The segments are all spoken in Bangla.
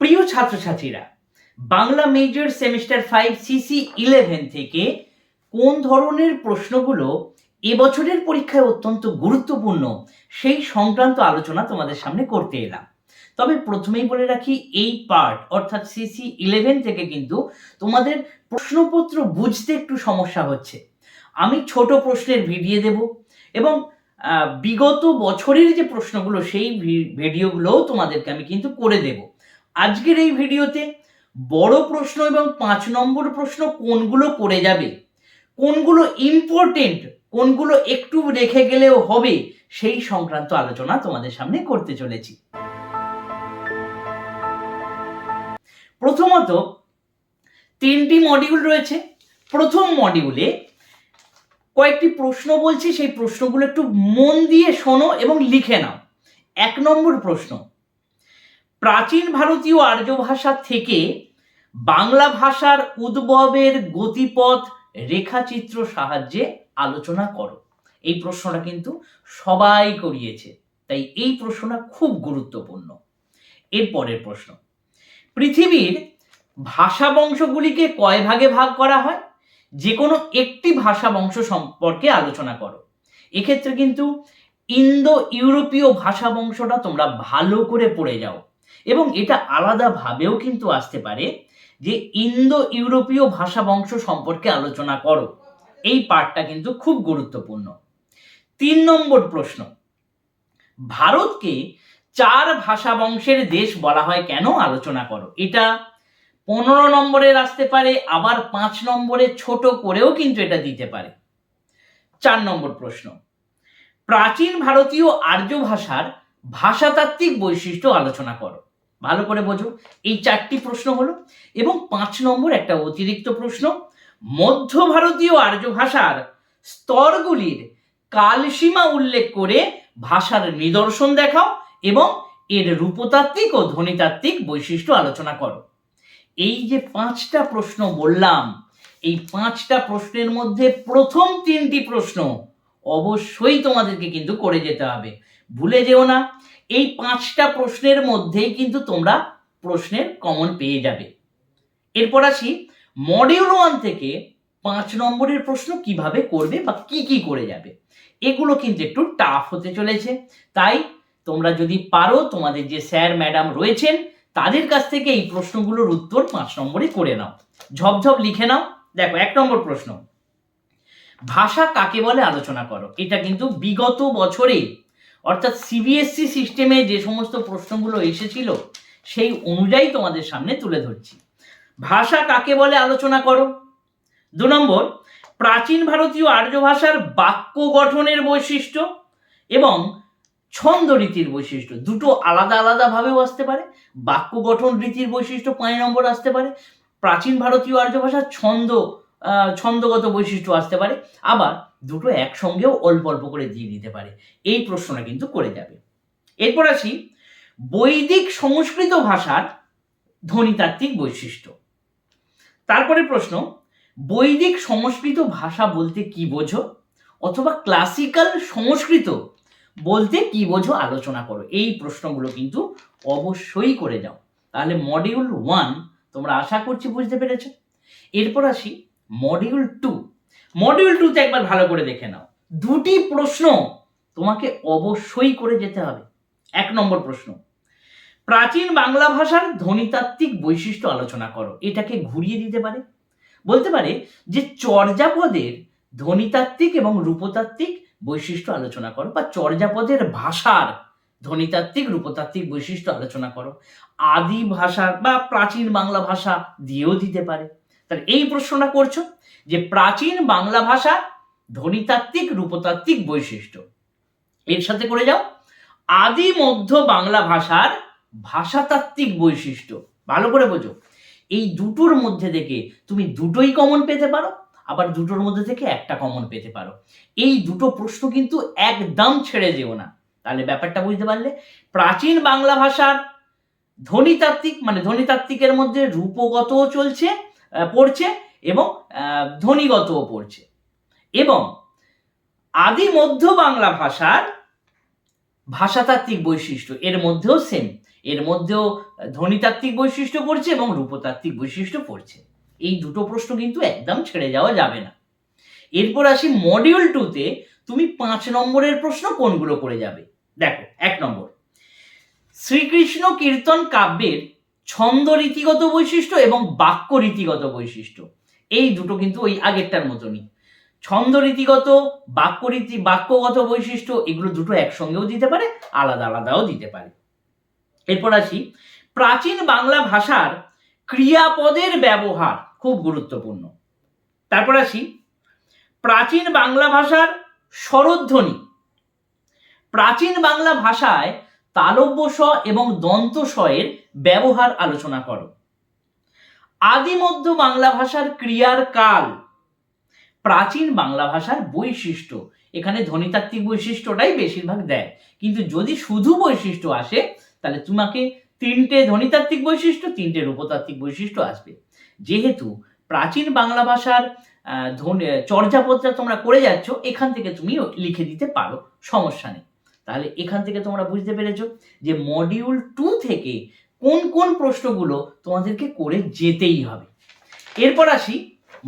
প্রিয় ছাত্রছাত্রীরা, বাংলা মেজর সেমিস্টার 5 সিসি 11 থেকে কোন ধরনের প্রশ্নগুলো এবছরের পরীক্ষায় অত্যন্ত গুরুত্বপূর্ণ সেই সংক্রান্ত আলোচনা তোমাদের সামনে করতে এলাম। তবে প্রথমেই বলে রাখি, এই পার্ট অর্থাৎ সিসি 11 থেকে কিন্তু তোমাদের প্রশ্নপত্র বুঝতে একটু সমস্যা হচ্ছে। আমি ছোট প্রশ্নের ভিডিও দেব এবং বিগত বছরের যে প্রশ্নগুলো সেই ভিডিওগুলোও তোমাদেরকে আমি কিন্তু করে দেব। আজকের এই ভিডিওতে বড় প্রশ্ন এবং 5 নম্বর প্রশ্ন কোনগুলো পড়ে যাবে, কোনগুলো ইম্পর্টেন্ট, কোনগুলো একটু রেখে গেলেও হবে, সেই সংক্রান্ত আলোচনা তোমাদের সামনে করতে চলেছি। প্রথমত 3টি মডিউল রয়েছে। প্রথম মডিউলে কয়েকটি প্রশ্ন বলছি, সেই প্রশ্নগুলো একটু মন দিয়ে শোনো এবং লিখে নাও। 1 নম্বর প্রশ্ন, প্রাচীন ভারতীয় আর্য ভাষা থেকে বাংলা ভাষার উদ্ভবের গতিপথ রেখাচিত্র সাহায্যে আলোচনা করো। এই প্রশ্নটা কিন্তু সবাই করিয়েছে, তাই এই প্রশ্নটা খুব গুরুত্বপূর্ণ। এরপরের প্রশ্ন, পৃথিবীর ভাষা বংশগুলিকে কয় ভাগে ভাগ করা হয়? যে কোনো একটি ভাষা বংশ সম্পর্কে আলোচনা করো। এক্ষেত্রে কিন্তু ইন্দো ইউরোপীয় ভাষা বংশটা তোমরা ভালো করে পড়ে যাও, এবং এটা আলাদাভাবেও কিন্তু আসতে পারে যে ইন্দো ইউরোপীয় ভাষা বংশ সম্পর্কে আলোচনা করো। এই পার্টটা কিন্তু খুব গুরুত্বপূর্ণ। 3 নম্বর প্রশ্ন, ভারতকে 4 ভাষা বংশের দেশ বলা হয় কেন? আলোচনা করো। এটা 15 নম্বরের আসতে পারে, আবার 5 নম্বরে ছোট করেও কিন্তু এটা দিতে পারে। 4 নম্বর প্রশ্ন, প্রাচীন ভারতীয় আর্য ভাষার ভাষাতাত্ত্বিক বৈশিষ্ট্য আলোচনা করো। ভালো করে বোঝো, এই 4টি প্রশ্ন হলো। এবং 5 নম্বর একটা অতিরিক্ত প্রশ্ন, মধ্য ভারতীয় আর্য ভাষার স্তরগুলির কালসীমা উল্লেখ করে ভাষার নিদর্শন দেখাও এবং এর রূপতাত্ত্বিক ও ধ্বনিতাত্ত্বিক বৈশিষ্ট্য আলোচনা করো। এই যে 5টা প্রশ্ন বললাম, এই 5টা প্রশ্নের মধ্যে প্রথম 3টি প্রশ্ন অবশ্যই তোমাদেরকে কিন্তু করে যেতে হবে, ভুলে যেও না। এই 5টা প্রশ্নের মধ্যেই কিন্তু তোমরা প্রশ্নের কমন পেয়ে যাবে। এরপর আসি মডিউল 1 থেকে 5 নম্বরের প্রশ্ন কিভাবে করবে বা কি কি করে যাবে। এগুলো কিন্তু একটু টাফ হতে চলেছে, তাই তোমরা যদি পারো তোমাদের যে স্যার ম্যাডাম রয়েছেন তাদের কাছ থেকে এই প্রশ্নগুলোর উত্তর 5 নম্বরে করে নাও, ঝপঝপ লিখে নাও। দেখো, 1 নম্বর প্রশ্ন, ভাষা কাকে বলে আলোচনা করো। এটা কিন্তু বিগত বছরে অর্থাৎ সিবিএসসি সিস্টেমে যে সমস্ত প্রশ্নগুলো এসেছিল সেই অনুযায়ী তোমাদের সামনে তুলে ধরছি। ভাষা কাকে বলে আলোচনা করো। 2 নম্বর, প্রাচীন ভারতীয় আর্য ভাষার বাক্য গঠনের বৈশিষ্ট্য এবং ছন্দ রীতির বৈশিষ্ট্য। দুটো আলাদা আলাদা ভাবেও আসতে পারে। বাক্য গঠন রীতির বৈশিষ্ট্য 5 নম্বর আসতে পারে, প্রাচীন ভারতীয় আর্য ভাষার ছন্দগত বৈশিষ্ট্য আসতে পারে, আবার দুটো একসঙ্গেও অল্প অল্প করে দিয়ে দিতে পারে। এই প্রশ্নটা কিন্তু করে যাবে। এরপর আসি বৈদিক সংস্কৃত ভাষার ধ্বনিতাত্ত্বিক বৈশিষ্ট্য। তারপরে প্রশ্ন, বৈদিক সংস্কৃত ভাষা বলতে কি বোঝো, অথবা ক্লাসিক্যাল সংস্কৃত বলতে কি বোঝো আলোচনা করো। এই প্রশ্নগুলো কিন্তু অবশ্যই করে যাও। তাহলে মডিউল 1 তোমরা আশা করছি বুঝতে পেরেছো। এরপর আসি মডিউল 2। মডিউল 2তে একবার ভালো করে দেখে নাও, 2টি প্রশ্ন তোমাকে অবশ্যই করে যেতে হবে। 1 নম্বর প্রশ্ন, প্রাচীন বাংলা ভাষার ধ্বনিতাত্ত্বিক বৈশিষ্ট্য আলোচনা করো। এটাকে ঘুরিয়ে দিতে পারে, বলতে পারে যে চর্যাপদের ধ্বনিতাত্ত্বিক এবং রূপতাত্ত্বিক বৈশিষ্ট্য আলোচনা করো, বা চর্যাপদের ভাষার ধ্বনিতাত্ত্বিক রূপতাত্ত্বিক বৈশিষ্ট্য আলোচনা করো। আদি ভাষা বা প্রাচীন বাংলা ভাষা দিয়েও দিতে পারে। তাহলে এই প্রশ্নটা করছো যে প্রাচীন বাংলা ভাষা ধ্বনিতাত্ত্বিক রূপতাত্ত্বিক বৈশিষ্ট্য। এর সাথে করে যাও আদি মধ্য বাংলা ভাষার ভাষাতাত্ত্বিক বৈশিষ্ট্য। ভালো করে বোঝো, এই দুটোর মধ্যে থেকে তুমি দুটোই কমন পেতে পারো, আবার দুটোর মধ্যে থেকে একটা কমন পেতে পারো। এই দুটো প্রশ্ন কিন্তু একদম ছেড়ে যেও না। তাহলে ব্যাপারটা বুঝতে পারলে, প্রাচীন বাংলা ভাষার ধ্বনিতাত্ত্বিক, মানে ধ্বনিতাত্ত্বিকের মধ্যে রূপগতও পড়ছে এবং ধ্বনিগতও পড়ছে, এবং আদি মধ্য বাংলা ভাষার ভাষাতাত্ত্বিক বৈশিষ্ট্য এর মধ্যেও সেম। এর মধ্যেও ধ্বনিতাত্ত্বিক বৈশিষ্ট্য পড়ছে এবং রূপতাত্ত্বিক বৈশিষ্ট্য পড়ছে। এই দুটো প্রশ্ন কিন্তু একদম ছেড়ে যাওয়া যাবে না। এরপর আসি মডিউল 2-তে তুমি 5 নম্বরের প্রশ্ন কোনগুলো করে যাবে। দেখো, 1 নম্বর, শ্রীকৃষ্ণ কীর্তন কাব্যের ছন্দ রীতিগত বৈশিষ্ট্য এবং বাক্য রীতিগত বৈশিষ্ট্য, এই দুটো কিন্তু ওই আগেরটার মতনই। ছন্দ রীতিগত, বাক্যগত বৈশিষ্ট্য, এগুলো দুটো একসঙ্গেও দিতে পারে, আলাদা আলাদাও দিতে পারে। এরপর আসি প্রাচীন বাংলা ভাষার ক্রিয়াপদের ব্যবহার, খুব গুরুত্বপূর্ণ। তারপর আসি প্রাচীন বাংলা ভাষার স্বরধ্বনি। প্রাচীন বাংলা ভাষায় তালব্য স এবং দন্ত স এর ব্যবহার আলোচনা করো। আদি মধ্য বাংলা ভাষার ক্রিয়ার কাল। প্রাচীন বাংলা ভাষার বৈশিষ্ট্য, এখানে ধ্বনিতাত্ত্বিক বৈশিষ্ট্যটাই বেশিরভাগ দেয়, কিন্তু যদি শুধু বৈশিষ্ট্য আসে তাহলে তোমাকে 3টে ধ্বনিতাত্ত্বিক বৈশিষ্ট্য, 3টে রূপতাত্ত্বিক বৈশিষ্ট্য আসবে। যেহেতু প্রাচীন বাংলা ভাষার চর্যাপদটা তোমরা করে যাচ্ছ, এখান থেকে তুমি লিখে দিতে পারো, সমস্যা নেই। তাহলে এখান থেকে তোমরা বুঝতে পেরেছো যে মডিউল 2 থেকে কোন কোন প্রশ্নগুলো তোমাদেরকে করে যেতেই হবে। এরপর আসি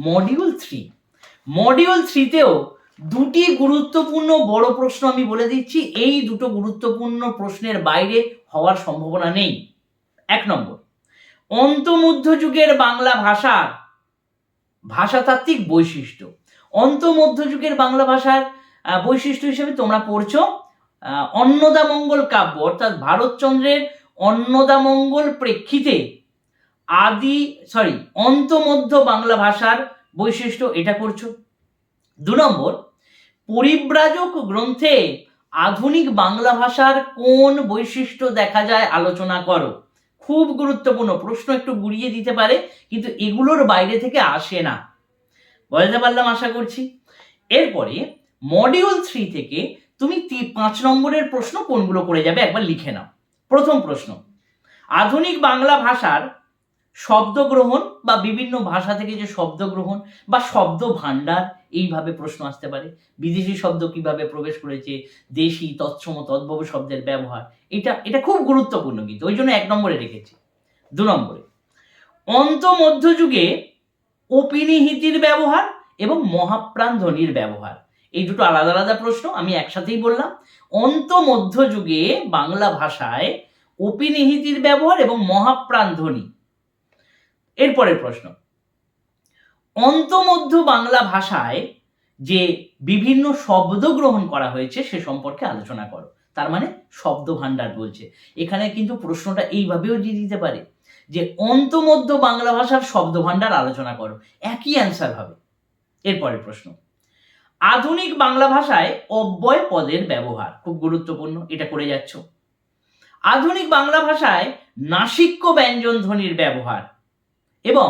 মডিউল 3। মডিউল 3-তেও দুটি গুরুত্বপূর্ণ বড় প্রশ্ন আমি বলে দিচ্ছি, এই দুটো গুরুত্বপূর্ণ প্রশ্নের বাইরে হওয়ার সম্ভাবনা নেই। 1 নম্বর, অন্তমধ্যযুগের বাংলা ভাষার ভাষাতাত্ত্বিক বৈশিষ্ট্য। অন্তমধ্যযুগের বাংলা ভাষার বৈশিষ্ট্য হিসেবে তোমরা পড়ছো অন্নদামঙ্গল কাব্য, অর্থাৎ ভারতচন্দ্রের অন্নদামঙ্গল প্রেক্ষিতে অন্তমধ্য বাংলা ভাষার বৈশিষ্ট্য, এটা করছো। 2 নম্বর, পরিব্রাজক গ্রন্থে আধুনিক বাংলা ভাষার কোন বৈশিষ্ট্য দেখা যায় আলোচনা করো। খুব গুরুত্বপূর্ণ প্রশ্ন, একটু গুড়িয়ে দিতে পারে, কিন্তু এগুলোর বাইরে থেকে আসে না। বুঝতে পারলাম আশা করছি। এরপরে মডিউল 3 থেকে তুমি 5 নম্বরের প্রশ্ন কোনগুলো করে যাবে একবার লিখে নাও। প্রথম প্রশ্ন, আধুনিক বাংলা ভাষার শব্দ গ্রহণ বা বিভিন্ন ভাষা থেকে যে শব্দ গ্রহণ বা শব্দ ভাণ্ডার, এইভাবে প্রশ্ন আসতে পারে। বিদেশি শব্দ কিভাবে প্রবেশ করেছে, দেশি, তৎসম, তদ্ভব শব্দের ব্যবহার, এটা খুব গুরুত্বপূর্ণ, কিন্তু ওই জন্য 1 নম্বরে রেখেছি। 2 নম্বরে অন্তমধ্যযুগে অপিনিহিতির ব্যবহার এবং মহাপ্রাণ ধ্বনির ব্যবহার, এই দুটো আলাদা আলাদা প্রশ্ন, আমি একসাথেই বললাম। অন্তমধ্যযুগে বাংলা ভাষায় অপিনিহিতির ব্যবহার এবং মহাপ্রাণ ধ্বনি। এরপরের প্রশ্ন, অন্তমধ্য বাংলা ভাষায় যে বিভিন্ন শব্দ গ্রহণ করা হয়েছে সে সম্পর্কে আলোচনা করো। তার মানে শব্দ ভাণ্ডার বলছে। এখানে কিন্তু প্রশ্নটা এইভাবেও দিয়ে দিতে পারে যে অন্তমধ্য বাংলা ভাষার শব্দ ভাণ্ডার আলোচনা করো, একই অ্যান্সার হবে। এরপরের প্রশ্ন, আধুনিক বাংলা ভাষায় অব্যয় পদের ব্যবহার, খুব গুরুত্বপূর্ণ, এটা করে যাচ্ছ। আধুনিক বাংলা ভাষায় নাসিক্য ব্যঞ্জন ধ্বনির ব্যবহার এবং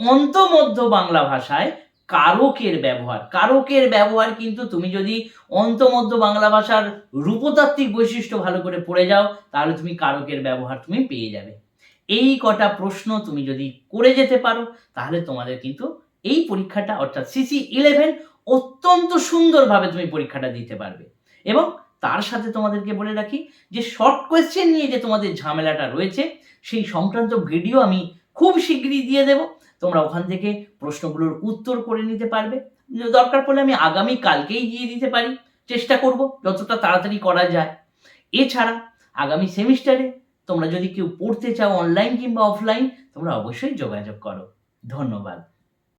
অন্তমধ্য বাংলা ভাষায় কারকের ব্যবহার। কারকের ব্যবহার কিন্তু তুমি যদি অন্তমধ্য বাংলা ভাষার রূপতাত্ত্বিক বৈশিষ্ট্য ভালো করে পড়ে যাও তাহলে তুমি কারকের ব্যবহার তুমি পেয়ে যাবে। এই কটা প্রশ্ন তুমি যদি করে যেতে পারো তাহলে তোমাদের কিন্তু এই পরীক্ষাটা অর্থাৎ CC11 অত্যন্ত সুন্দরভাবে তুমি পরীক্ষাটা দিতে পারবে। এবং তার সাথে তোমাদেরকে বলে রাখি যে শর্ট কোয়েশ্চেন নিয়ে যে তোমাদের ঝামেলাটা রয়েছে সেই সংক্রান্ত ভিডিও আমি খুব শীঘ্রই দিয়ে দেব, তোমরা ওখান থেকে প্রশ্নগুলোর উত্তর করে নিতে পারবে। দরকার পড়লে আমি আগামী কালকেই দিয়ে দিতে পারি, চেষ্টা করব যতটা তাড়াতাড়ি করা যায়। এছাড়া আগামী সেমিস্টারে তোমরা যদি কেউ পড়তে চাও অনলাইন কিংবা অফলাইন, তোমরা অবশ্যই যোগাযোগ করো। ধন্যবাদ।